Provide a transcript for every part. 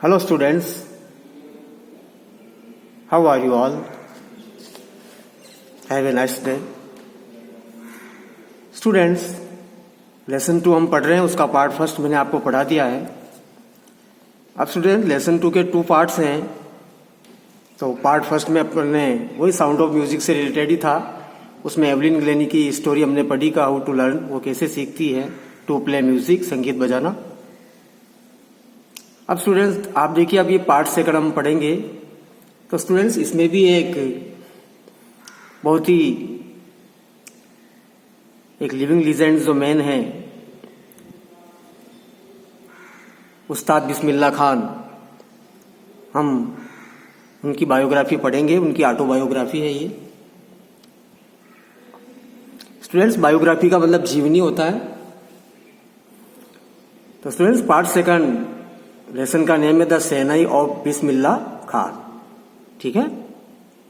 Hello students, how are you all? Have a nice day. Students, lesson 2 हम पढ़ रहे हैं, उसका पार्ट फर्स्ट मैंने आपको पढ़ा दिया है. अब स्टूडेंट लेसन 2 के 2 पार्ट्स हैं. तो पार्ट फर्स्ट में अपने वही साउंड ऑफ म्यूजिक से रिलेटेड ही था. उसमें एवलिन ग्लेनी की स्टोरी हमने पढ़ी का हाउ टू लर्न, वो कैसे सीखती है टू प्ले म्यूजिक, संगीत बजाना. अब स्टूडेंट्स आप देखिए, अब ये पार्ट सेकंड हम पढ़ेंगे. तो स्टूडेंट्स इसमें भी एक बहुत ही एक लिविंग लीजेंड जो मैन है उस्ताद बिस्मिल्लाह खान, हम उनकी बायोग्राफी पढ़ेंगे. उनकी ऑटोबायोग्राफी है ये. स्टूडेंट्स बायोग्राफी का मतलब जीवनी होता है. तो स्टूडेंट्स पार्ट सेकंड लेसन का नेम है द शहनाई ऑफ बिस्मिल्लाह खान. ठीक है,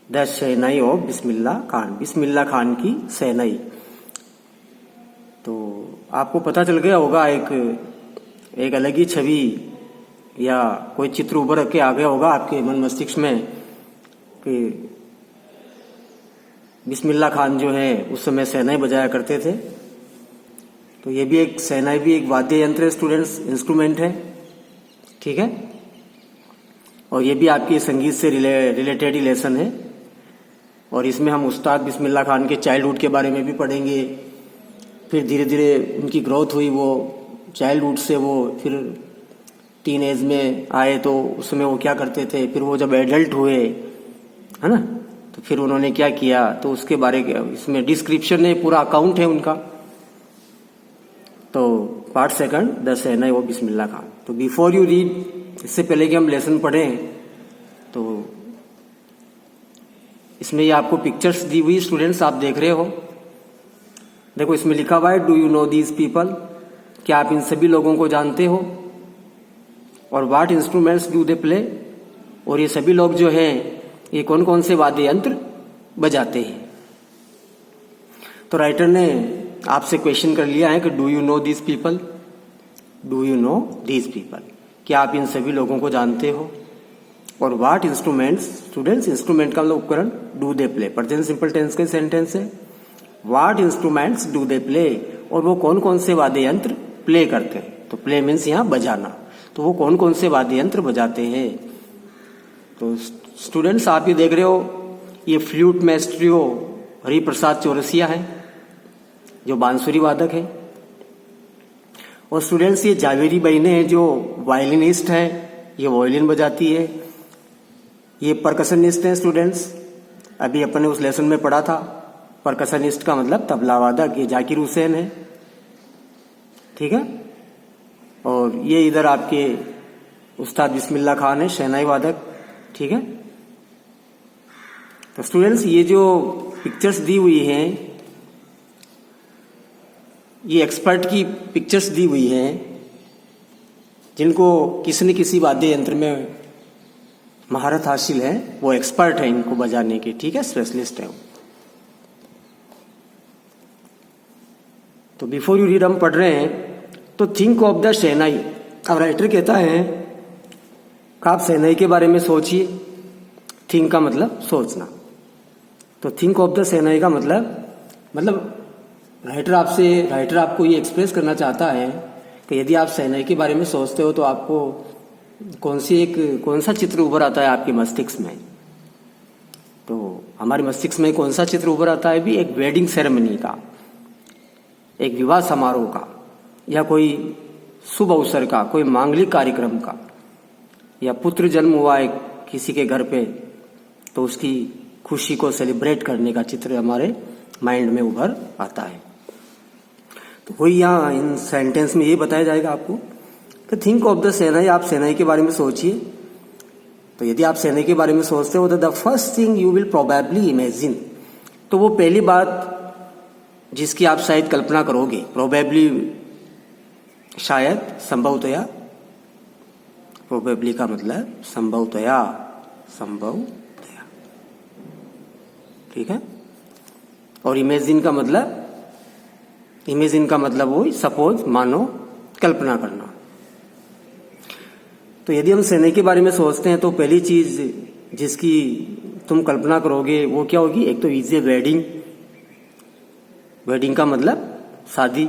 द शहनाई ऑफ बिस्मिल्लाह खान, बिस्मिल्लाह खान की शहनाई. तो आपको पता चल गया होगा, एक अलग ही छवि या कोई चित्र उभर के आ गया होगा आपके मन मस्तिष्क में कि बिस्मिल्लाह खान जो है उस समय शहनाई बजाया करते थे. तो ये भी एक शहनाई भी एक वाद्य यंत्र है स्टूडेंट्स, इंस्ट्रूमेंट है. ठीक है, और ये भी आपकी संगीत से रिलेटेड ही लेसन है. और इसमें हम उस्ताद बिस्मिल्लाह खान के चाइल्डहुड के बारे में भी पढ़ेंगे. फिर धीरे धीरे उनकी ग्रोथ हुई, वो चाइल्डहुड से वो फिर टीन एज में आए तो उसमें वो क्या करते थे. फिर वो जब एडल्ट हुए, है ना, तो फिर उन्होंने क्या किया, तो उसके बारे में इसमें डिस्क्रिप्शन है, पूरा अकाउंट है उनका. तो part second the shehnai of Bismillah Khan. तो बिफोर यू रीड, इससे पहले कि हम लेसन पढ़ें, तो इसमें ये आपको पिक्चर्स दी हुई स्टूडेंट्स आप देख रहे हो. देखो इसमें लिखा हुआ है do you know these people, क्या आप इन सभी लोगों को जानते हो. और what instruments do they play, और ये सभी लोग जो हैं ये कौन कौन से वाद्य यंत्र बजाते हैं. तो राइटर ने आपसे क्वेश्चन कर लिया है कि do you know these people, do you know these people, क्या आप इन सभी लोगों को जानते हो. और व्हाट इंस्ट्रूमेंट्स, स्टूडेंट्स इंस्ट्रूमेंट का मतलब उपकरण, do they play, present simple tense के सेंटेंस है. What instruments do they play, और वो कौन कौन से वाद्य यंत्र प्ले करते हैं. तो प्ले मीन्स यहाँ बजाना. तो वो कौन कौन से वाद्य यंत्र बजाते हैं. तो स्टूडेंट्स आप ये देख रहे हो, ये फ्लूट मैस्ट्रियो हरिप्रसाद चौरसिया है जो बांसुरी वादक है. और स्टूडेंट्स ये जावेरी बहने हैं जो वायलिनिस्ट है, ये वायलिन बजाती है. ये परकशनिस्ट है स्टूडेंट्स, अभी अपन ने उस लेसन में पढ़ा था. परकशनिस्ट का मतलब तबला वादक, ये जाकिर हुसैन है. ठीक है, और ये इधर आपके उस्ताद बिस्मिल्लाह खान है, शहनाई वादक. ठीक है, तो स्टूडेंट्स ये जो पिक्चर्स दी हुई हैं, ये एक्सपर्ट की पिक्चर्स दी हुई हैं जिनको किसी न किसी वाद्य यंत्र में महारत हासिल है, वो एक्सपर्ट है इनको बजाने के. ठीक है, स्पेशलिस्ट है. तो बिफोर यू रीड हम पढ़ रहे हैं. तो थिंक ऑफ द शहनाई. अब राइटर कहता है कि आप शहनाई के बारे में सोचिए. थिंक का मतलब सोचना. तो थिंक ऑफ द शहनाई का मतलब राइटर आपको ये एक्सप्रेस करना चाहता है कि यदि आप शहनाई के बारे में सोचते हो तो आपको कौन सा चित्र उभर आता है आपके मस्तिष्क में. तो हमारे मस्तिष्क में कौन सा चित्र उभर आता है भी, एक वेडिंग सेरेमनी का, एक विवाह समारोह का, या कोई शुभ अवसर का, कोई मांगलिक कार्यक्रम का, या पुत्र जन्म हुआ है किसी के घर पे तो उसकी खुशी को सेलिब्रेट करने का चित्र हमारे माइंड में उभर आता है. तो वही यहाँ इन सेंटेंस में ये बताया जाएगा आपको कि थिंक ऑफ द शहनाई, आप शहनाई के बारे में सोचिए. तो यदि आप शहनाई के बारे में सोचते हो तो the first thing you will probably imagine, तो वो पहली बात जिसकी आप शायद कल्पना करोगे, प्रोबेबली शायद, संभवतया, प्रोबेबली का मतलब संभवतया. ठीक है, और इमेजिन का मतलब वही सपोज, मानो, कल्पना करना. तो यदि हम शहनाई के बारे में सोचते हैं तो पहली चीज जिसकी तुम कल्पना करोगे वो क्या होगी? एक तो इज ए वेडिंग। वेडिंग का मतलब शादी।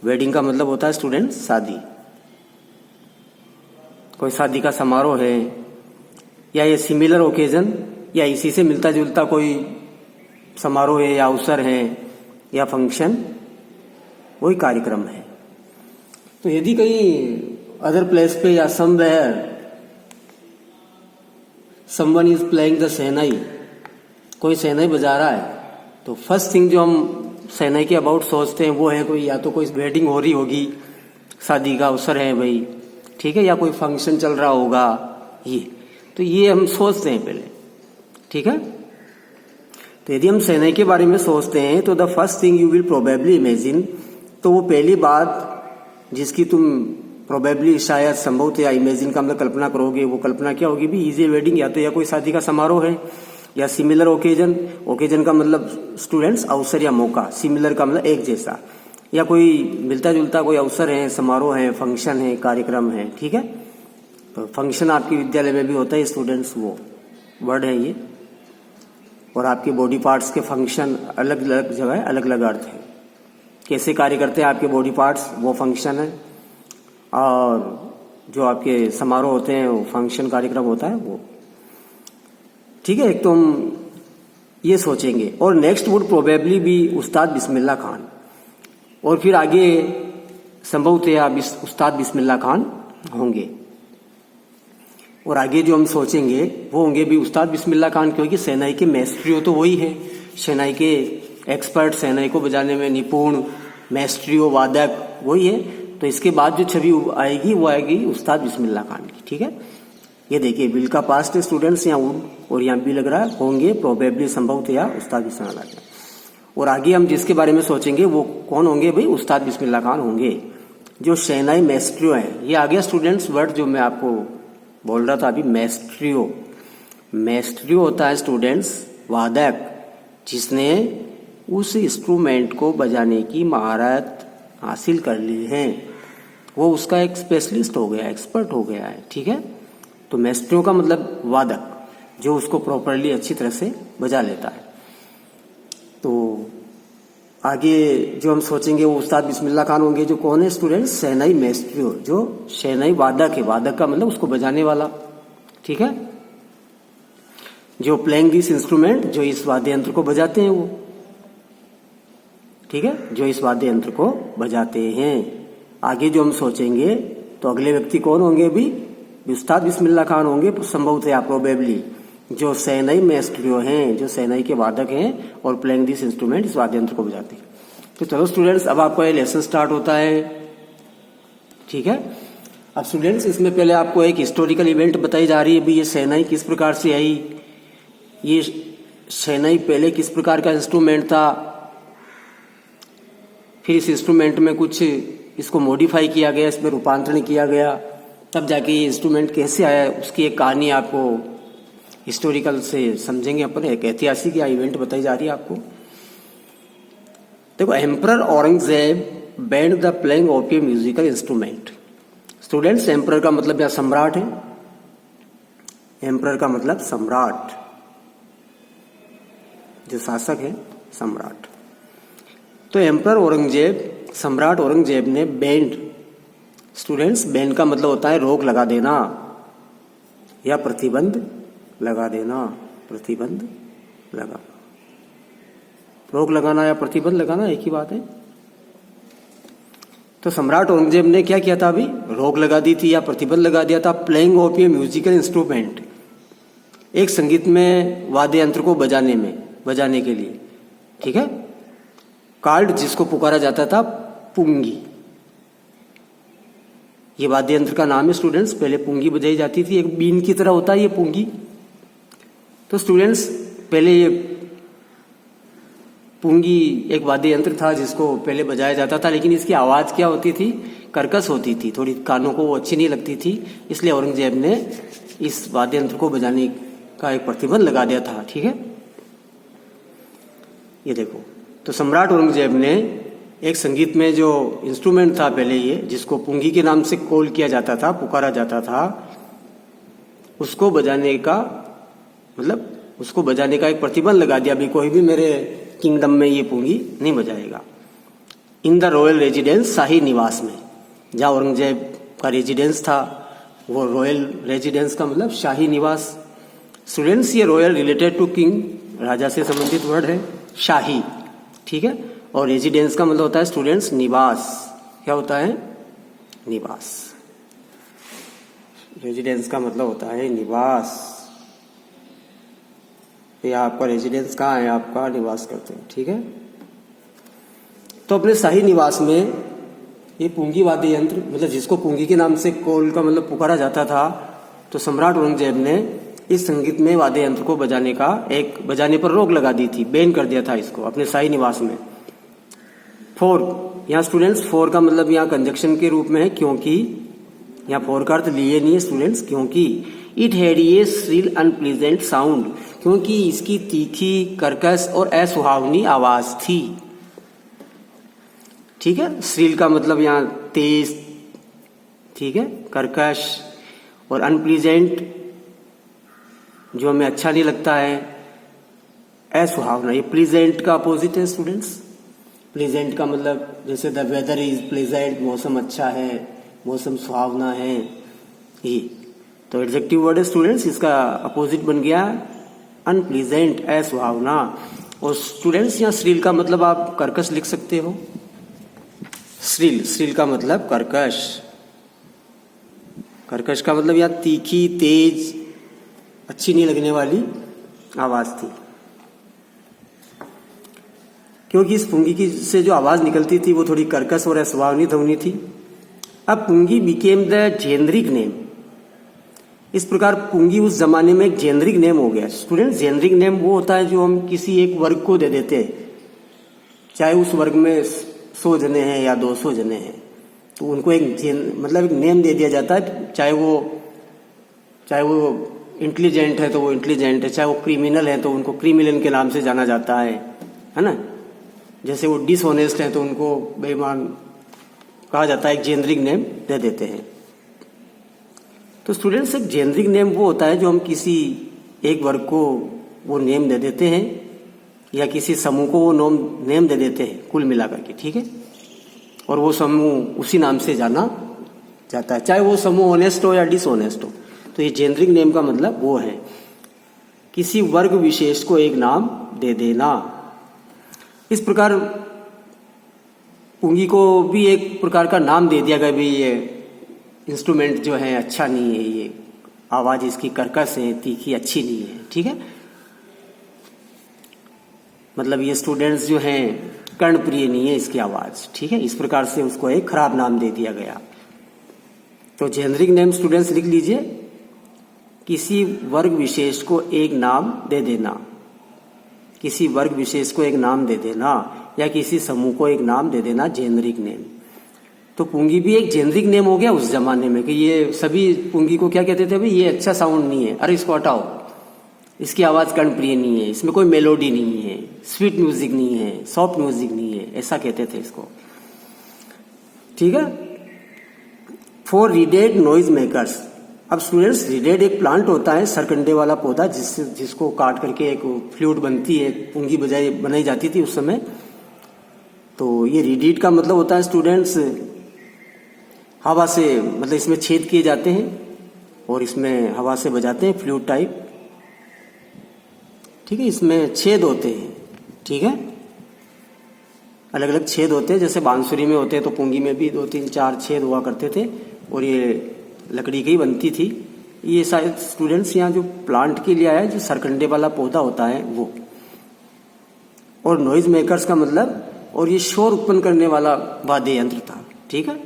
वेडिंग का मतलब होता है स्टूडेंट शादी। कोई शादी का समारोह है या ये सिमिलर ओकेजन या इसी से मिलता जुलता कोई समारोह है या अवसर है या फंक्शन, वही कार्यक्रम है। तो यदि कहीं अदर प्लेस पे या somewhere someone is playing the shehnai, कोई शहनाई बजा रहा है, तो फर्स्ट थिंग जो हम शहनाई के अबाउट सोचते हैं वो है कोई या तो कोई वेडिंग हो रही होगी, शादी का अवसर है भाई, ठीक है, या कोई फंक्शन चल रहा होगा, ये हम सोचते हैं पहले, ठीक है। तो यदि हम शहनाई के बारे में सोचते हैं तो the first thing you will probably imagine, तो वो पहली बात जिसकी तुम प्रोबेबली शायद संभवत या इमेजिन का मतलब कल्पना करोगे, वो कल्पना क्या होगी भी? इज ए वेडिंग, या तो या कोई शादी का समारोह है या सिमिलर ओकेजन। ओकेजन का मतलब स्टूडेंट्स अवसर या मौका, सिमिलर का मतलब एक जैसा, या कोई मिलता जुलता कोई अवसर है, समारोह है, फंक्शन है, कार्यक्रम है, ठीक है। तो फंक्शन आपके विद्यालय में भी होता है स्टूडेंट्स, वो वर्ड है ये। और आपके बॉडी पार्ट्स के फंक्शन अलग अलग जगह अलग अलग अर्थ है। कैसे कार्य करते हैं आपके बॉडी पार्ट्स, वो फंक्शन है, और जो आपके समारोह होते हैं वो फंक्शन कार्यक्रम होता है वो, ठीक है। एक तो हम ये सोचेंगे। और नेक्स्ट वुड प्रोबेबली भी उस्ताद बिस्मिल्लाह खान, और फिर आगे संभवतः उस्ताद बिस्मिल्लाह खान होंगे। और आगे जो हम सोचेंगे वो होंगे भी उस्ताद बिस्मिल्लाह खान, क्योंकि शहनाई के मैस्ट्रियो तो वही है, शहनाई के एक्सपर्ट, शहनाई को बजाने में निपुण, मैस्ट्रियो वादक वही है। तो इसके बाद जो छवि आएगी वो आएगी उस्ताद बिस्मिल्लाह खान की, ठीक है। ये देखिए बिल का पास्ट स्टूडेंट्स यहाँ वुड और यहाँ भी लग रहा है होंगे, प्रोबेबली संभवतः उस्ताद बिस्मिल्लाह खान। और आगे हम जिसके बारे में सोचेंगे वो कौन होंगे भाई? उस्ताद बिस्मिल्लाह खान होंगे, जो शहनाई मैस्ट्रियो है। ये आ गया स्टूडेंट्स वर्ड जो मैं आपको बोल रहा था अभी, मैस्ट्रियो। मैस्ट्रियो होता है स्टूडेंट्स वादक, जिसने उस इंस्ट्रूमेंट को बजाने की महारत हासिल कर ली है, वो उसका एक स्पेशलिस्ट हो गया, एक्सपर्ट हो गया है, ठीक है। तो मैस्ट्रियो का मतलब वादक, जो उसको प्रॉपरली अच्छी तरह से बजा लेता है। तो आगे जो हम सोचेंगे वो उस्ताद बिस्मिल्लाह खान होंगे, जो कौन है स्टूडेंट्स? शहनाई मैस्ट्रियो, जो शहनाई वादक है। वादक का मतलब उसको बजाने वाला, ठीक है, जो प्लेइंग दिस इंस्ट्रूमेंट, जो इस वाद्य यंत्र को बजाते हैं वो, ठीक है, जो इस वाद्य यंत्र को बजाते हैं। आगे जो हम सोचेंगे तो अगले व्यक्ति कौन होंगे भी? उस्ताद बिस्मिल्लाह खान होंगे संभवतः प्रोबेबली, जो शहनाई मैस्ट्रियो हैं, जो शहनाई के वादक हैं और प्लेइंग दिस इंस्ट्रूमेंट, इस वाद्य यंत्र को बजाते हैं। तो चलो स्टूडेंट्स, अब आपका ये लेसन स्टार्ट होता है, ठीक है। अब स्टूडेंट्स इसमें पहले आपको एक हिस्टोरिकल इवेंट बताई जा रही है भी, ये शहनाई किस प्रकार से आई, ये शहनाई पहले किस प्रकार का इंस्ट्रूमेंट था, फिर इस इंस्ट्रूमेंट में कुछ इसको मॉडिफाई किया गया, इसमें रूपांतरण किया गया, तब जाके ये इंस्ट्रूमेंट कैसे आया, उसकी एक कहानी आपको हिस्टोरिकल से समझेंगे अपन। एक ऐतिहासिक या इवेंट बताई जा रही है आपको। देखो, emperor Aurangzeb band the playing of A musical instrument. Students, emperor का मतलब यहाँ सम्राट है, एम्परर का मतलब सम्राट, जो शासक है, सम्राट। तो एम्परर औरंगजेब, सम्राट औरंगजेब ने बैंड, स्टूडेंट्स बैंड का मतलब होता है रोक लगा देना या प्रतिबंध लगा देना, प्रतिबंध लगा, रोक लगाना या प्रतिबंध लगाना एक ही बात है। तो सम्राट औरंगजेब ने क्या किया था अभी? रोक लगा दी थी या प्रतिबंध लगा दिया था playing of A musical instrument, एक संगीत में वाद्य यंत्र को बजाने के लिए, ठीक है, कार्ड जिसको पुकारा जाता था पुंगी। ये वाद्य यंत्र का नाम है स्टूडेंट्स, पहले पुंगी बजाई जाती थी, एक बीन की तरह होता है ये पुंगी। तो स्टूडेंट्स पहले ये पुंगी एक वाद्य यंत्र था जिसको पहले बजाया जाता था, लेकिन इसकी आवाज क्या होती थी? कर्कश होती थी, थोड़ी कानों को वो अच्छी नहीं लगती थी, इसलिए औरंगजेब ने इस वाद्य यंत्र को बजाने का एक प्रतिबंध लगा दिया था, ठीक है। ये देखो, तो सम्राट औरंगजेब ने एक संगीत में जो इंस्ट्रूमेंट था पहले ये, जिसको पुंगी के नाम से कॉल किया जाता था, पुकारा जाता था, उसको बजाने का मतलब उसको बजाने का एक प्रतिबंध लगा दिया, अभी कोई भी मेरे किंगडम में ये पुंगी नहीं बजाएगा। इन द रॉयल रेजिडेंस, शाही निवास में, जहाँ औरंगजेब का रेजिडेंस था, वो रॉयल रेजिडेंस का मतलब शाही निवास। स्टूडेंट्स, ये रॉयल रिलेटेड टू किंग, राजा से संबंधित वर्ड है, शाही, ठीक है। और रेजिडेंस का मतलब होता है स्टूडेंट्स निवास। क्या होता है? निवास। रेजिडेंस का मतलब होता है निवास। ये आपका रेजिडेंस कहाँ है, आपका निवास करते हैं, ठीक है। तो अपने शाही निवास में ये पुंगी वाद्य यंत्र, मतलब जिसको पुंगी के नाम से कॉल का मतलब पुकारा जाता था, तो सम्राट औरंगजेब ने इस संगीत में वाद्य यंत्र को बजाने पर रोक लगा दी थी, बैन कर दिया था इसको अपने शाही निवास में। फोर, यहाँ स्टूडेंट्स फोर का मतलब यहाँ कंजक्शन के रूप में है, क्योंकि यहाँ फोर का अर्थ लिए नहीं है स्टूडेंट्स, क्योंकि it had a Srila unpleasant sound, क्योंकि इसकी तीखी, कर्कश और असुहावनी आवाज थी, ठीक है। श्रील का मतलब यहाँ तेज, ठीक है, कर्कश, और अनप्लीजेंट जो हमें अच्छा नहीं लगता है, असुहावना, ये प्लीजेंट का अपोजिट है स्टूडेंट्स। प्लीजेंट का मतलब जैसे द वेदर इज प्लीजेंट, मौसम अच्छा है, मौसम सुहावना है, ये तो एडजेक्टिव वर्ड है स्टूडेंट्स। इसका अपोजिट बन गया अनप्लीजेंट, असुहावना। और स्टूडेंट्स यहाँ श्रील का मतलब आप कर्कश लिख सकते हो। श्रील का मतलब कर्कश, कर्कश का मतलब यहाँ तीखी, तेज, अच्छी नहीं लगने वाली आवाज थी, क्योंकि इस पुंगी की से जो आवाज निकलती थी वो थोड़ी कर्कश और असुहावनी ध्वनि थी। अब पुंगी बिकेम द जेनरिक नेम, इस प्रकार पुंगी उस जमाने में एक जेनरिक नेम हो गया। स्टूडेंट, जेनरिक नेम वो होता है जो हम किसी एक वर्ग को दे देते हैं, चाहे उस वर्ग में 100 जने हैं या 200 जने हैं, तो उनको एक मतलब एक नेम दे दिया जाता है। चाहे वो इंटेलिजेंट है तो वो इंटेलिजेंट है, चाहे वो क्रिमिनल है तो उनको क्रिमिनल के नाम से जाना जाता है ना। जैसे वो डिसऑनेस्ट है तो उनको बेईमान कहा जाता है, एक जेनरिक नेम दे देते हैं। तो स्टूडेंट्स, एक जेनरिक नेम वो होता है जो हम किसी एक वर्ग को वो नेम दे देते हैं, या किसी समूह को वो नेम दे देते हैं कुल मिलाकर के, ठीक है। और वो समूह उसी नाम से जाना जाता है, चाहे वो समूह ऑनेस्ट हो या डिसऑनेस्ट हो। तो ये जेनरिक नेम का मतलब वो है किसी वर्ग विशेष को एक नाम दे देना। इस प्रकार पुंगी को भी एक प्रकार का नाम दे दिया गया, भाई ये इंस्ट्रूमेंट जो है अच्छा नहीं है, ये आवाज इसकी कर्कश है, तीखी, अच्छी नहीं है, ठीक है। मतलब ये स्टूडेंट्स जो हैं कर्णप्रिय नहीं है इसकी आवाज, ठीक है। इस प्रकार से उसको एक खराब नाम दे दिया गया। तो जेनरिक नेम स्टूडेंट्स लिख लीजिए, किसी वर्ग विशेष को एक नाम दे देना, किसी वर्ग विशेष को एक नाम दे देना, या किसी समूह को एक नाम दे देना, जेनरिक नेम। तो पुंगी भी एक जेनरिक नेम हो गया उस जमाने में, कि ये सभी पुंगी को क्या कहते थे, भाई ये अच्छा साउंड नहीं है, अरे इसको हटाओ, इसकी आवाज कर्णप्रिय नहीं है, इसमें कोई मेलोडी नहीं है, स्वीट म्यूजिक नहीं है, सॉफ्ट म्यूजिक नहीं है, ऐसा कहते थे इसको, ठीक है। फॉर रिडेड नॉइज मेकर्स, अब स्टूडेंट्स रिडेड एक प्लांट होता है, सरकंडे वाला पौधा, जिसको काट करके एक फ्लूट बनती है, पुंगी बनाई जाती थी उस समय। तो ये रिडीड का मतलब होता है स्टूडेंट्स हवा से, मतलब इसमें छेद किए जाते हैं और इसमें हवा से बजाते हैं, फ्लूट टाइप, ठीक है। इसमें छेद होते हैं, ठीक है, अलग अलग छेद होते हैं, जैसे बांसुरी में होते हैं, तो पुंगी में भी 2, 3, 4 छेद हुआ करते थे, और ये लकड़ी की बनती थी। ये शायद स्टूडेंट्स यहाँ जो प्लांट के लिए आया है, जो सरकंडे वाला पौधा होता है वो। और नॉइज मेकर्स का मतलब, और ये शोर उत्पन्न करने वाला वाद्य यंत्र था, ठीक है।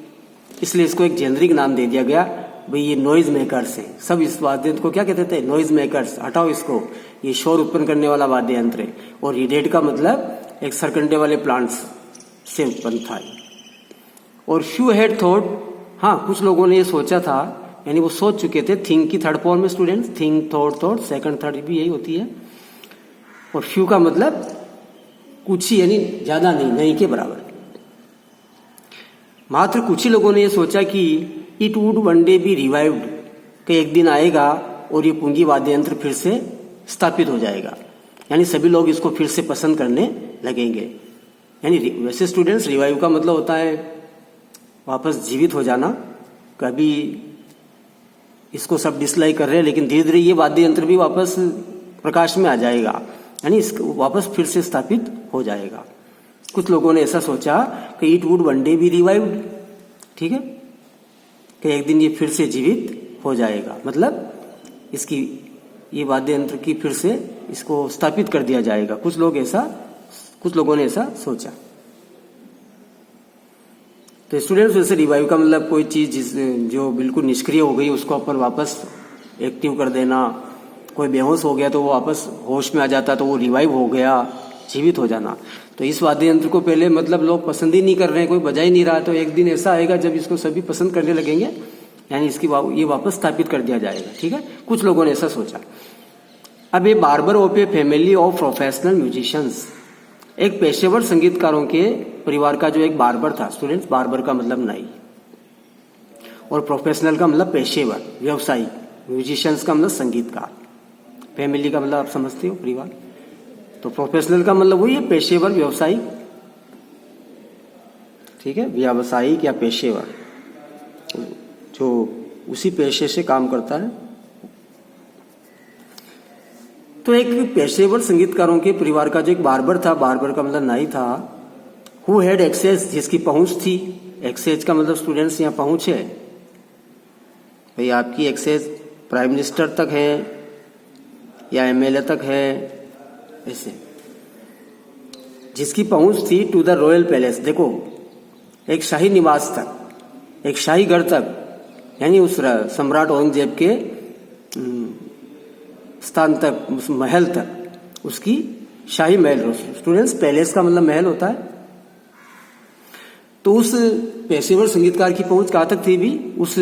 इसलिए इसको एक जेनरिक नाम दे दिया गया, भाई ये नॉइज मेकर्स है। सब इस वाद्य यंत्र को क्या कहते थे, नॉइज मेकर्स, हटाओ इसको, ये शोर उत्पन्न करने वाला वाद्य यंत्र है। और रिडेड का मतलब एक सरकंडे वाले प्लांट्स से उत्पन्न था। और फ्यू हैड थॉट, हाँ कुछ लोगों ने ये सोचा था, यानी वो सोच चुके थे। थिंक की थर्ड फॉर्म में students, think, thought, second, third भी यही होती है। और फ्यू का मतलब कुछ ही, यानी ज्यादा नहीं, नहीं के बराबर। मात्र कुछ ही लोगों ने ये सोचा कि it would one day B revived, कि एक दिन आएगा और ये पुंगी वाद्य यंत्र फिर से स्थापित हो जाएगा, यानी सभी लोग इसको फिर से पसंद करने लगेंगे। यानी वैसे स्टूडेंट्स, रिवाइव का मतलब होता है वापस जीवित हो जाना। कभी इसको सब डिसलाइक कर रहे हैं, लेकिन धीरे धीरे ये वाद्य यंत्र भी वापस प्रकाश में आ जाएगा, यानी इसको वापस फिर से स्थापित हो जाएगा। कुछ लोगों ने ऐसा सोचा कि it would one day B revived, ठीक है, कि एक दिन ये फिर से जीवित हो जाएगा, मतलब इसकी ये वाद्य यंत्र की फिर से इसको स्थापित कर दिया जाएगा। कुछ लोगों ने ऐसा सोचा। तो स्टूडेंट्स, वैसे रिवाइव का मतलब कोई चीज जो बिल्कुल निष्क्रिय हो गई उसको अपन वापस एक्टिव कर देना। कोई बेहोश हो गया तो वो वापस होश में आ जाता, तो वो रिवाइव हो गया, जीवित हो जाना। तो इस वाद्य यंत्र को पहले मतलब लोग पसंद ही नहीं कर रहे हैं, कोई बजा ही नहीं रहा, तो एक दिन ऐसा आएगा जब इसको सभी पसंद करने लगेंगे, यानी इसकी ये वापस स्थापित कर दिया जाएगा, ठीक है। कुछ लोगों ने ऐसा सोचा। अब ये barber of a family of professional musicians, एक पेशेवर संगीतकारों के परिवार का जो एक बार्बर था। स्टूडेंट्स, बार्बर का मतलब नाई और प्रोफेशनल का मतलब पेशेवर, व्यवसायी। म्यूजिशियंस का मतलब संगीतकार, फैमिली का मतलब आप समझते हो, परिवार। तो प्रोफेशनल का मतलब वही है, पेशेवर, व्यवसायिक, ठीक है, व्यावसायिक या पेशेवर, जो उसी पेशे से काम करता है। तो एक पेशेवर संगीतकारों के परिवार का जो एक बार्बर था, बार्बर का मतलब नाई था, हु हैड एक्सेस, जिसकी पहुंच थी। एक्सेस का मतलब स्टूडेंट्स यहाँ पहुंच है, भाई आपकी एक्सेस प्राइम मिनिस्टर तक है या एमएलए तक है, ऐसे जिसकी पहुंच थी टू द रॉयल पैलेस। देखो, एक शाही निवास तक, एक शाही घर तक, यानी उस सम्राट औरंगजेब के स्थान तक, उस महल तक, उसकी शाही महल। स्टूडेंट्स, पैलेस का मतलब महल होता है। तो उस पेशेवर संगीतकार की पहुंच कहां तक थी भी? उस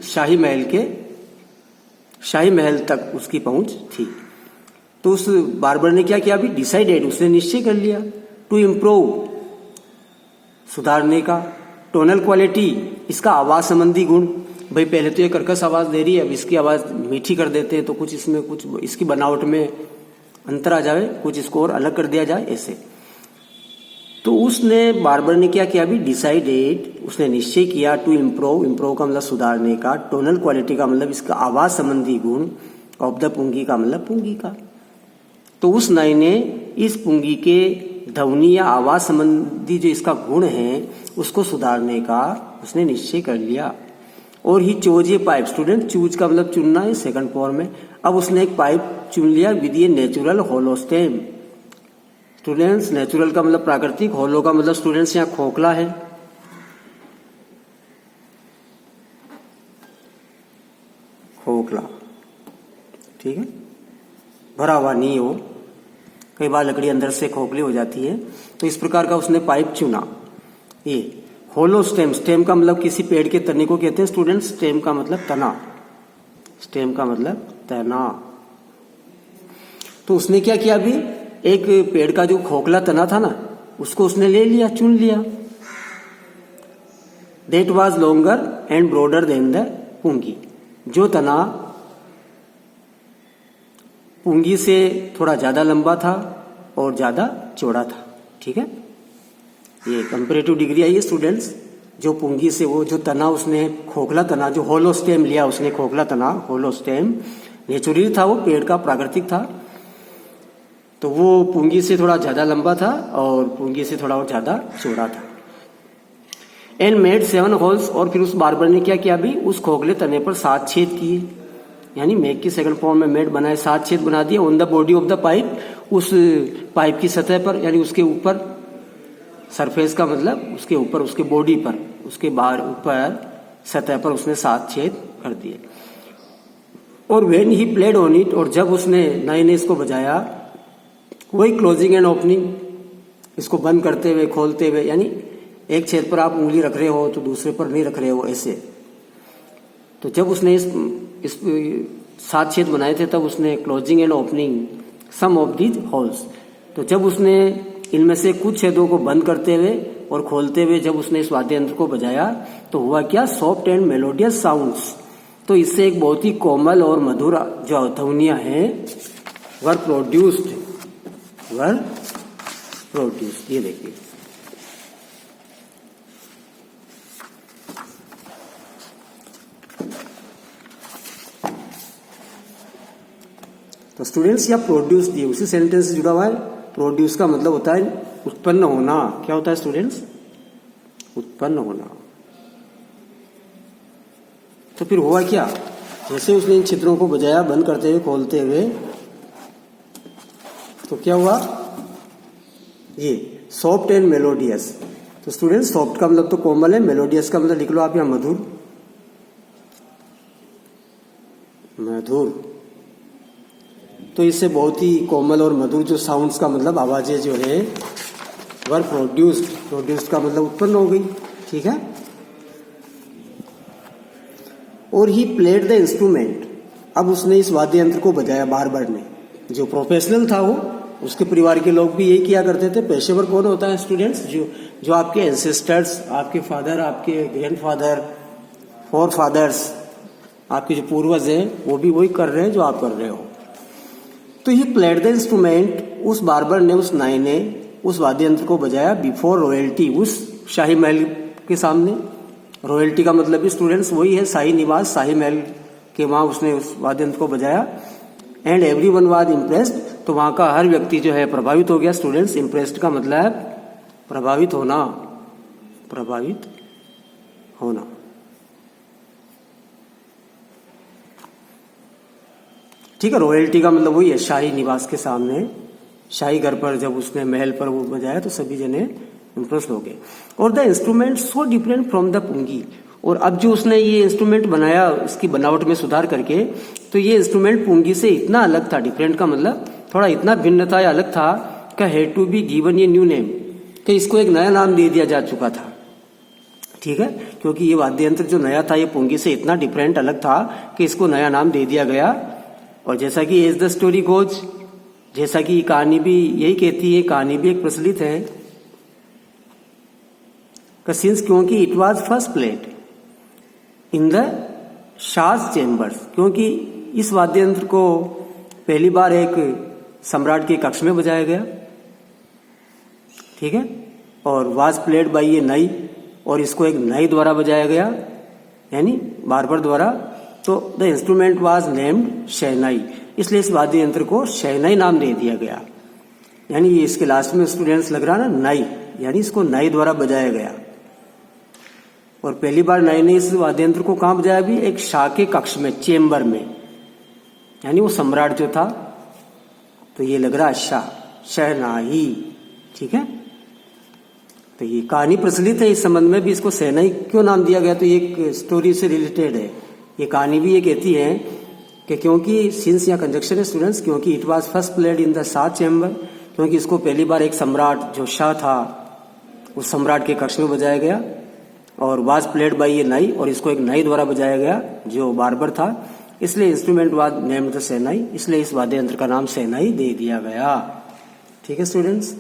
शाही महल तक उसकी पहुंच थी। तो उस बार्बर ने क्या किया? अभी डिसाइडेड, उसने निश्चय कर लिया, टू इम्प्रूव, सुधारने का, टोनल क्वालिटी, इसका आवाज संबंधी गुण। भाई पहले तो ये कर्कश आवाज दे रही है, अब इसकी आवाज मीठी कर देते हैं, तो कुछ इसमें कुछ इसकी बनावट में अंतर आ जाए, कुछ इसको और अलग कर दिया जाए, ऐसे। तो उसने बार्बर ने क्या किया? अभी डिसाइडेड, उसने निश्चय किया, टू इम्प्रूव, इम्प्रूव का मतलब सुधारने का, टोनल क्वालिटी का मतलब इसका आवाज संबंधी गुण, ऑफ द पुंगी का मतलब पुंगी का। तो उस नाई ने इस पुंगी के ध्वनि या आवाज संबंधी जो इसका गुण है उसको सुधारने का उसने निश्चय कर लिया। और ही चोज ये पाइप। स्टूडेंट, चूज का मतलब चुनना है, सेकंड फॉर्म में। अब उसने एक पाइप चुन लिया with a natural hollow stem. Students, natural का मतलब प्राकृतिक, होलो का मतलब स्टूडेंट्स यहाँ खोखला है। खोखला, ठीक है, भरा हुआ नहीं हो, कई बार लकड़ी अंदर से खोखली हो जाती है, तो इस प्रकार का उसने पाइप चुना। ये होलो स्टेम, स्टेम का मतलब किसी पेड़ के तने को कहते हैं स्टूडेंट्स, स्टेम का मतलब तना, स्टेम का मतलब तना। तो उसने क्या किया? अभी एक पेड़ का जो खोखला तना था ना, उसको उसने ले लिया, चुन लिया। That was longer and broader than the पुंगी, जो तना पुंगी से थोड़ा ज्यादा लंबा था और ज्यादा चौड़ा था, ठीक है। ये कंपैरेटिव डिग्री आई है स्टूडेंट्स। जो पुंगी से वो जो तना उसने खोखला तना, जो होलो स्टेम लिया उसने, खोखला तना, होलो स्टेम नेचुरली था, वो पेड़ का प्राकृतिक था, तो वो पुंगी से थोड़ा ज्यादा लंबा था और पुंगी से थोड़ा और ज्यादा चौड़ा था। एंड मेड 7 होल्स, और फिर उस बार्बर ने क्या किया? अभी उस खोखले तने पर 7 छेद किए, यानी मेक की सेकंड फॉर्म में मेड बनाए, 7 छेद बना दिए। On the body of the pipe, उस पाइप की सतह पर, यानी उसके ऊपर, सरफेस का मतलब उसके ऊपर, उसके बॉडी पर, उसके बाहर ऊपर सतह पर उसने 7 छेद कर दिए। और when he played on it, और जब उसने नाई ने इसको बजाया, वही क्लोजिंग एंड ओपनिंग, इसको बंद करते हुए खोलते हुए, यानी एक छेद पर आप उंगली रख रहे हो तो दूसरे पर नहीं रख रहे हो, ऐसे। तो जब उसने इस 7 छेद बनाए थे, तब उसने closing and opening some of these holes, तो जब उसने इनमें से कुछ छेदों को बंद करते हुए और खोलते हुए जब उसने इस वाद्य यंत्र को बजाया तो हुआ क्या, सॉफ्ट एंड मेलोडियस साउंड्स। तो इससे एक बहुत ही कोमल और मधुर जो ध्वनियां हैं वर प्रोड्यूस्ड। ये देखिए, तो स्टूडेंट्स या प्रोड्यूस दिए उसी सेंटेंस से जुड़ा हुआ है। प्रोड्यूस का मतलब होता है उत्पन्न होना। क्या होता है स्टूडेंट्स? उत्पन्न होना। तो फिर हुआ क्या, जैसे उसने इन चित्रों को बजाया बंद करते हुए खोलते हुए, तो क्या हुआ, ये सॉफ्ट एंड मेलोडियस। तो स्टूडेंट्स सॉफ्ट का मतलब तो कोमल है, मेलोडियस का मतलब लिख लो आप यहाँ मधुर। तो इससे बहुत ही कोमल और मधुर जो साउंड्स का मतलब आवाजें जो है वर प्रोड्यूस्ड का मतलब उत्पन्न हो गई। ठीक है। और ही प्लेड द इंस्ट्रूमेंट, अब उसने इस वाद्य यंत्र को बजाया बार्बर ने। जो प्रोफेशनल था वो, उसके परिवार के लोग भी यही किया करते थे। पेशेवर कौन होता है स्टूडेंट्स? जो आपके एंसेस्टर्स, आपके फादर, आपके ग्रैंडफादर, फोर फादर्स, आपके जो पूर्वज हैं वो भी वही कर रहे हैं जो आप कर रहे हो। तो ही प्लेड द इंस्ट्रूमेंट, उस बार्बर ने, उस नाई ने उस वाद्य यंत्र को बजाया बिफोर रॉयल्टी, उस शाही महल के सामने। रॉयल्टी का मतलब भी स्टूडेंट्स वही है शाही निवास, शाही महल के वहां उसने उस वाद्य यंत्र को बजाया। एंड एवरीवन वाज इम्प्रेस्ड, तो वहां का हर व्यक्ति जो है प्रभावित हो गया। स्टूडेंट्स इम्प्रेस्ड का मतलब है प्रभावित होना, प्रभावित होना। ठीक है। रॉयल्टी का मतलब वही है शाही निवास के सामने, शाही घर पर जब उसने महल पर वो बजाया तो सभी जने इम्प्रेस हो गए। और the instrument so different from the pungi, और अब जो उसने ये इंस्ट्रूमेंट बनाया इसकी बनावट में सुधार करके, तो ये इंस्ट्रूमेंट पुंगी से इतना अलग था, डिफरेंट का मतलब थोड़ा इतना भिन्न था या अलग था, का हैड टू बी गिवन ये न्यू नेम, कि इसको एक नया नाम दे दिया जा चुका था। ठीक है। क्योंकि ये वाद्य यंत्र जो नया था ये पुंगी से इतना डिफरेंट अलग था कि इसको नया नाम दे दिया गया। और जैसा कि एज द स्टोरी गोज, जैसा कि कहानी भी यही कहती है, कहानी भी एक प्रचलित है, सिंस क्योंकि it was first played in the Shah chambers, क्योंकि इस वाद्य यंत्र को पहली बार एक सम्राट के कक्ष में बजाया गया। ठीक है। और वाज प्लेड बाय ये नाई, और इसको एक नाई द्वारा बजाया गया, यानी बार्बर द्वारा। तो द इंस्ट्रूमेंट वाज नेम्ड शहनाई, इसलिए इस वाद्य यंत्र को शहनाई नाम दे दिया गया। यानी ये इसके लास्ट में स्टूडेंट्स लग रहा ना नाई, यानी इसको नाई द्वारा बजाया गया। और पहली बार नाई ने इस वाद्य यंत्र को कहां बजाया? भी एक शाह के कक्ष में, चेम्बर में, यानी वो सम्राट जो था। तो ये लग रहा शाह, शहनाई। ठीक है। तो ये कहानी प्रचलित है, इस संबंध में भी इसको शहनाई क्यों नाम दिया गया, तो ये एक स्टोरी से रिलेटेड है। ये कहानी भी ये कहती है कि क्योंकि सिंस या कंजक्शन है स्टूडेंट्स, क्योंकि it was first played in the Shah chamber, क्योंकि इसको पहली बार एक सम्राट जो शाह था उस सम्राट के कक्ष में बजाया गया। और वाज प्लेड बाय ये नाई, और इसको एक नाई द्वारा बजाया गया जो बार्बर था, इसलिए इंस्ट्रूमेंट वाज नेम्ड द शहनाई, इसलिए इस वाद्य यंत्र का नाम शहनाई दे दिया गया। ठीक है स्टूडेंट्स।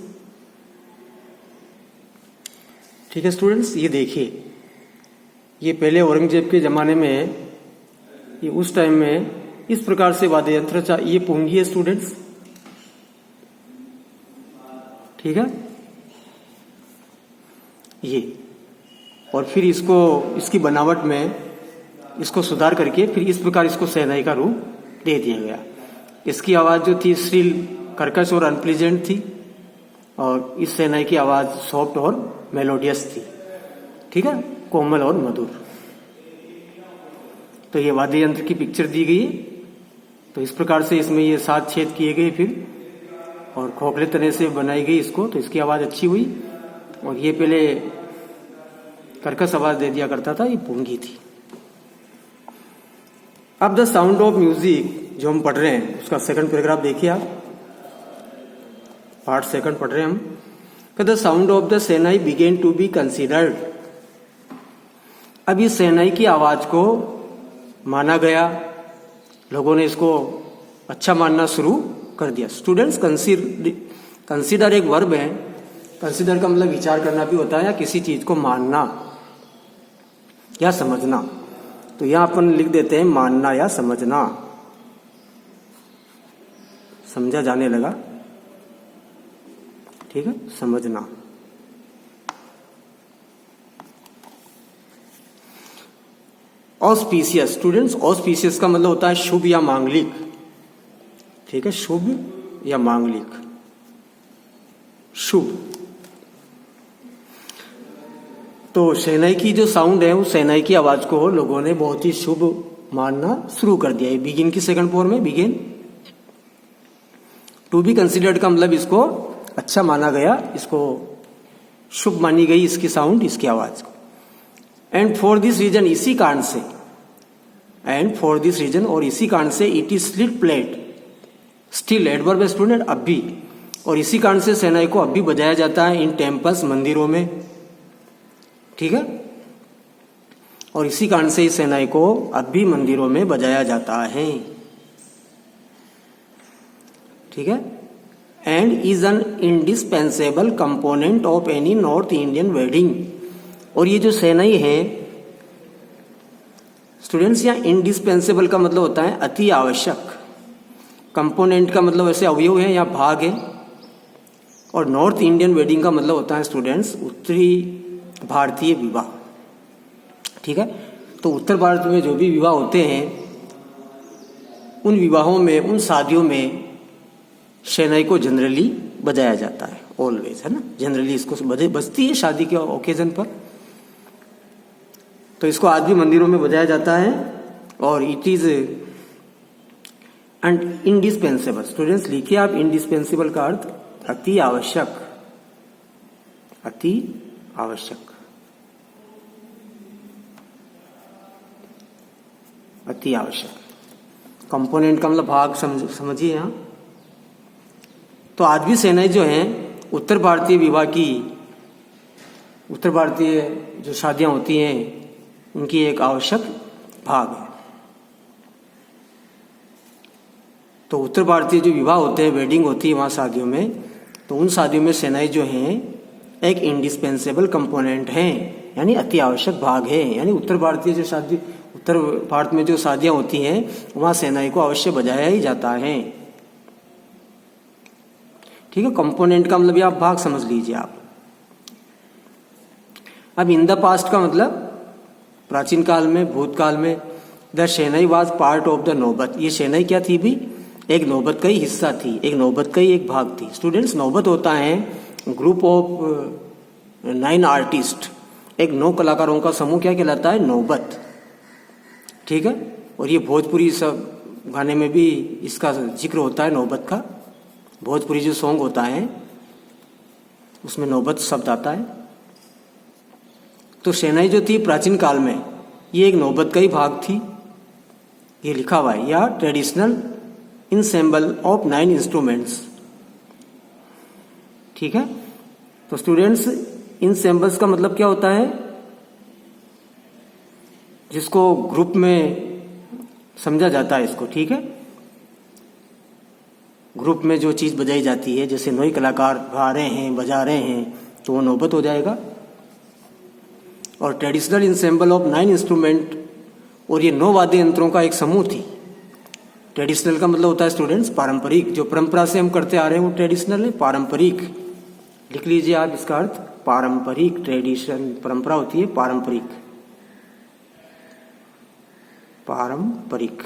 ठीक है स्टूडेंट्स, ये देखिए, ये पहले औरंगजेब के जमाने में, ये उस टाइम में इस प्रकार से वाद्य यंत्र, ये पुंगी है स्टूडेंट्स। ठीक है। ये, और फिर इसको इसकी बनावट में इसको सुधार करके फिर इस प्रकार इसको शहनाई का रूप दे दिया गया। इसकी आवाज जो थी श्रील, कर्कश और अनप्लीजेंट थी, और इस शहनाई की आवाज सॉफ्ट और मेलोडियस थी। ठीक है। कोमल और मधुर। तो ये वाद्य यंत्र की पिक्चर दी गई है। तो इस प्रकार से इसमें ये 7 छेद किए गए फिर, और खोखले तने से बनाई गई इसको, तो इसकी आवाज अच्छी हुई। और ये पहले कर्कश आवाज दे दिया करता था, ये पुंगी थी। अब द साउंड ऑफ म्यूजिक जो हम पढ़ रहे हैं उसका सेकंड पैराग्राफ देखिए आप, पार्ट सेकंड पढ़ रहे हैं हम। The sound of the shehnai began to be considered, अब इस शहनाई की आवाज को माना गया, लोगों ने इसको अच्छा मानना शुरू कर दिया। स्टूडेंट्स कंसीडर एक वर्ब है, कंसिडर का मतलब विचार करना भी होता है या किसी चीज को मानना या समझना। तो यहां अपन लिख देते हैं मानना या समझना। समझा जाने लगा, ठीक है, समझना। ऑस्पिशियस स्टूडेंट्स, ऑस्पिशियस का मतलब होता है शुभ या मांगलिक, ठीक है, शुभ या मांगलिक, शुभ। तो शहनाई की जो साउंड है, उस शहनाई की आवाज को लोगों ने बहुत ही शुभ मानना शुरू कर दिया है। बिगिन की सेकंड फॉर्म में बिगिन, टू बी कंसिडर्ड का मतलब इसको अच्छा माना गया, इसको शुभ मानी गई इसकी साउंड, इसकी आवाज को। एंड फॉर दिस रीजन, इसी कारण से, एंड फॉर दिस रीजन और इसी कारण से, it is slit plate still adverb है स्टूडेंट, अब भी, और इसी कारण से शहनाई को अब भी बजाया जाता है इन टेम्पल्स, मंदिरों में, ठीक है, और इसी कारण से इस शहनाई को अब भी मंदिरों में बजाया जाता है, ठीक है। And is an indispensable component of any north Indian wedding. और ये जो शहनाई है स्टूडेंट्स, यहाँ इंडिस्पेंसेबल का मतलब होता है अति आवश्यक, कंपोनेंट का मतलब ऐसे अवयव है या भाग है, और नॉर्थ इंडियन वेडिंग का मतलब होता है स्टूडेंट्स उत्तरी भारतीय विवाह, ठीक है। तो उत्तर भारत में जो भी विवाह होते हैं, उन विवाहों में, उन शादियों में शहनाई को जनरली बजाया जाता है, ऑलवेज, है ना, जनरली इसको बजती है शादी के ओकेजन पर। तो इसको आज भी मंदिरों में बजाया जाता है, और it is and indispensable. Students लिखिए आप, इंडिस्पेंसेबल का अर्थ अति आवश्यक, अति आवश्यक, अति आवश्यक। कंपोनेंट का मतलब भाग समझिए यहाँ। तो आज भी शहनाई जो है उत्तर भारतीय विवाह की, उत्तर भारतीय जो शादियां होती हैं उनकी एक आवश्यक भाग है। तो उत्तर भारतीय जो विवाह होते हैं, वेडिंग होती है वहां शादियों में, तो उन शादियों में शहनाई जो है एक इंडिस्पेंसेबल कंपोनेंट है, यानी अति आवश्यक भाग है। यानी उत्तर भारतीय जो शादी, उत्तर भारत में जो शादियां होती हैं वहां शहनाई को अवश्य बजाया ही जाता है, ठीक है। कंपोनेंट का मतलब आप भाग समझ लीजिए आप। अब इन द पास्ट का मतलब प्राचीन काल में, भूतकाल में, the shehnai was part of the नौबत। ये शहनाई क्या थी भी? एक नौबत का ही हिस्सा थी, एक नौबत का ही एक भाग थी। स्टूडेंट्स, नौबत होता है ग्रुप ऑफ 9 आर्टिस्ट, एक 9 कलाकारों का समूह क्या कहलाता है? नौबत, ठीक है। और ये भोजपुरी सब गाने में भी इसका जिक्र होता है, नौबत का। भोजपुरी जो सॉन्ग होता है उसमें नौबत शब्द आता है। तो शहनाई जो थी प्राचीन काल में, ये एक नौबत का ही भाग थी, ये लिखा हुआ है, या ट्रेडिशनल इंसेम्बल ऑफ 9 इंस्ट्रूमेंट्स, ठीक है। तो स्टूडेंट्स, इंसेम्बल्स का मतलब क्या होता है? जिसको ग्रुप में समझा जाता है इसको, ठीक है। ग्रुप में जो चीज बजाई जाती है, जैसे 9 कलाकार गा रहे हैं, बजा रहे हैं, तो वो नौबत हो जाएगा। और ट्रेडिशनल इंसेम्बल ऑफ 9 इंस्ट्रूमेंट, और ये 9 वाद्य यंत्रों का एक समूह थी। ट्रेडिशनल का मतलब होता है स्टूडेंट्स पारंपरिक, जो परंपरा से हम करते आ रहे हैं वो ट्रेडिशनल है। पारंपरिक लिख लीजिए आप इसका अर्थ, पारंपरिक। ट्रेडिशन परंपरा होती है, पारंपरिक, पारंपरिक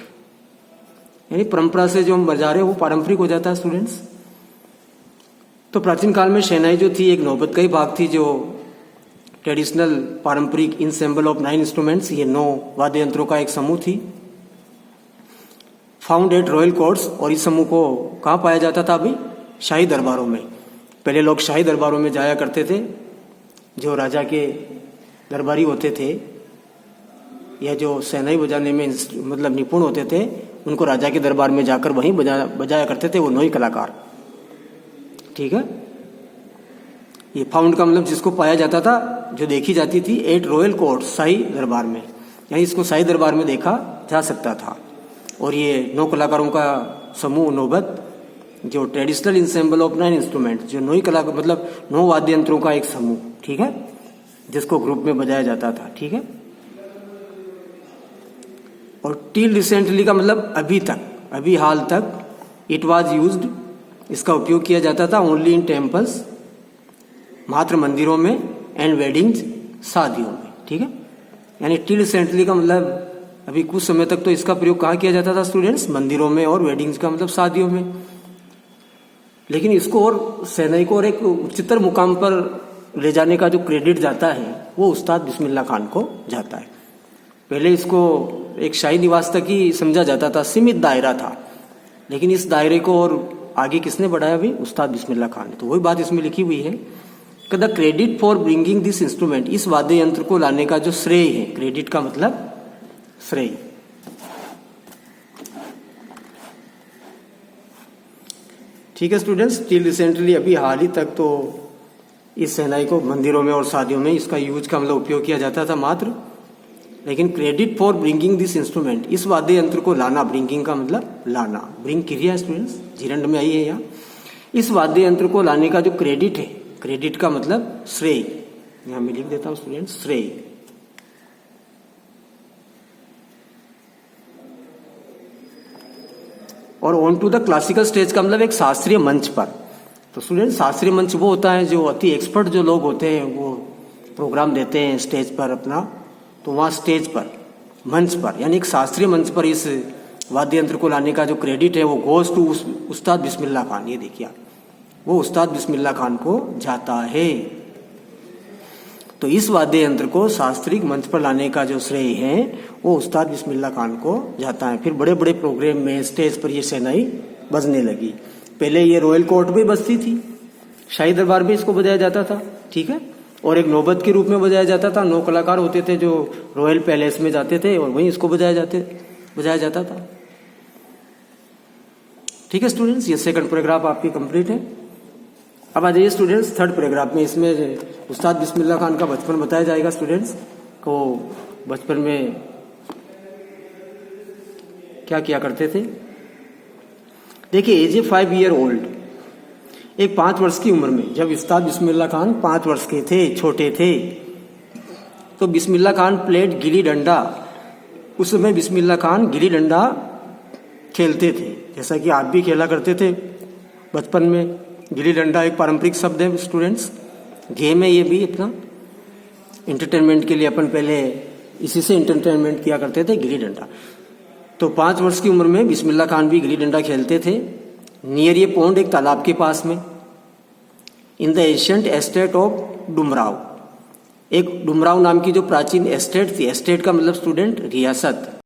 यानी परंपरा से जो हम बजा रहे हैं वो पारंपरिक हो जाता है स्टूडेंट्स। तो प्राचीन काल में शहनाई जो थी एक नौबत का ही भाग थी, जो ट्रेडिशनल पारंपरिक इंसेम्बल ऑफ 9 इंस्ट्रूमेंट्स, ये 9 वाद्य यंत्रों का एक समूह थी। फाउंड एट रॉयल कोर्ट्स, और इस समूह को कहाँ पाया जाता था अभी? शाही दरबारों में। पहले लोग शाही दरबारों में जाया करते थे, जो राजा के दरबारी होते थे या जो शहनाई बजाने में मतलब निपुण होते थे, उनको राजा के दरबार में जाकर वहीं बजाया करते थे वो 9 कलाकार, ठीक है। ये फाउंड का मतलब जिसको पाया जाता था, जो देखी जाती थी एट रॉयल कोर्ट, शाही दरबार में, यानी इसको शाही दरबार में देखा जा सकता था। और ये 9 कलाकारों का समूह नौबत जो ट्रेडिशनल इंसेम्बल ऑफ 9 इंस्ट्रूमेंट, जो 9 कला मतलब 9 वाद्य यंत्रों का एक समूह, ठीक है, जिसको ग्रुप में बजाया जाता था, ठीक है। और टिल रिसेंटली का मतलब अभी तक, अभी हाल तक, इट वाज यूज्ड, इसका उपयोग किया जाता था ओनली इन टेम्पल्स, मात्र मंदिरों में, एंड वेडिंग्स, शादियों में, ठीक है। यानी टिल रिसेंटली का मतलब अभी कुछ समय तक तो इसका प्रयोग कहाँ किया जाता था स्टूडेंट्स, मंदिरों में, और वेडिंग्स का मतलब शादियों में। लेकिन इसको और सेनाई को और एक उच्चतर मुकाम पर ले जाने का जो क्रेडिट जाता है वो उस्ताद बिस्मिल्लाह खान को जाता है। पहले इसको एक शाही निवास तक ही समझा जाता था, सीमित दायरा था, लेकिन इस दायरे को और आगे किसने बढ़ाया भी, उस्ताद बिस्मिल्लाह खान ने। तो वही बात इसमें लिखी हुई है कि the credit for bringing this instrument, इस वाद्य यंत्र को लाने का जो श्रेय है, क्रेडिट का मतलब श्रेय, ठीक है स्टूडेंट्स। टिल रिसेंटली, अभी हाल ही तक तो इस शहनाई को मंदिरों में और शादियों में इसका यूज का मतलब उपयोग किया जाता था मात्र, लेकिन credit for bringing this instrument, इस वाद्य यंत्र को लाना, ब्रिंगिंग का मतलब लाना, ब्रिंग क्रिया स्टूडेंट्स जीरंड में आई है यहाँ। इस वाद्य यंत्र को लाने का जो क्रेडिट है, क्रेडिट का मतलब श्रेय, यहाँ मैं लिख देता हूँ स्टूडेंट्स, श्रेय। और on to the classical stage का मतलब एक शास्त्रीय मंच पर। तो स्टूडेंट, शास्त्रीय मंच वो होता है जो अति एक्सपर्ट जो लोग होते हैं वो प्रोग्राम देते हैं स्टेज पर अपना, तो वहाँ स्टेज पर, मंच पर, यानी एक शास्त्रीय मंच पर इस वाद्य यंत्र को लाने का जो क्रेडिट है वो गोज टू उस्ताद बिस्मिल्लाह खान। ये देखिए आप, वो उस्ताद बिस्मिल्लाह खान को जाता है। तो इस वाद्य यंत्र को शास्त्रीय मंच पर लाने का जो श्रेय है वो उस्ताद बिस्मिल्लाह खान को जाता है। फिर बड़े बड़े प्रोग्राम में स्टेज पर ये शहनाई बजने लगी। पहले ये रॉयल कोर्ट में बजती थी, शाही दरबार में इसको बजाया जाता था, ठीक है, और एक नौबत के रूप में बजाया जाता था। 9 कलाकार होते थे जो रॉयल पैलेस में जाते थे और वहीं इसको बजाया जाता था, ठीक है स्टूडेंट्स। ये सेकंड पैराग्राफ आपकी कंप्लीट है। अब आ जाइए स्टूडेंट्स थर्ड पैराग्राफ में। इसमें उस्ताद बिस्मिल्लाह खान का बचपन बताया जाएगा स्टूडेंट्स को, बचपन में क्या किया करते थे। देखिए, एज ए 5 ईयर ओल्ड, एक 5 वर्ष की उम्र में, जब उस्ताद बिस्मिल्लाह खान 5 वर्ष के थे, छोटे थे, तो बिस्मिल्लाह खान प्लेड गिल्ली डंडा। उस समय बिस्मिल्लाह खान गिल्ली डंडा खेलते थे, जैसा कि आप भी खेला करते थे बचपन में। गिल्ली डंडा एक पारंपरिक शब्द है स्टूडेंट्स, गेम है ये भी अपना, इंटरटेनमेंट के लिए अपन पहले इसी से इंटरटेनमेंट किया करते थे, गिल्ली डंडा। तो 5 वर्ष की उम्र में बिस्मिल्लाह खान भी गिल्ली डंडा खेलते थे नियर ये पौंड, एक तालाब के पास में, in the ancient estate of Dumraon. एक डुमराव नाम की जो प्राचीन एस्टेट थी, एस्टेट का मतलब स्टूडेंट रियासत,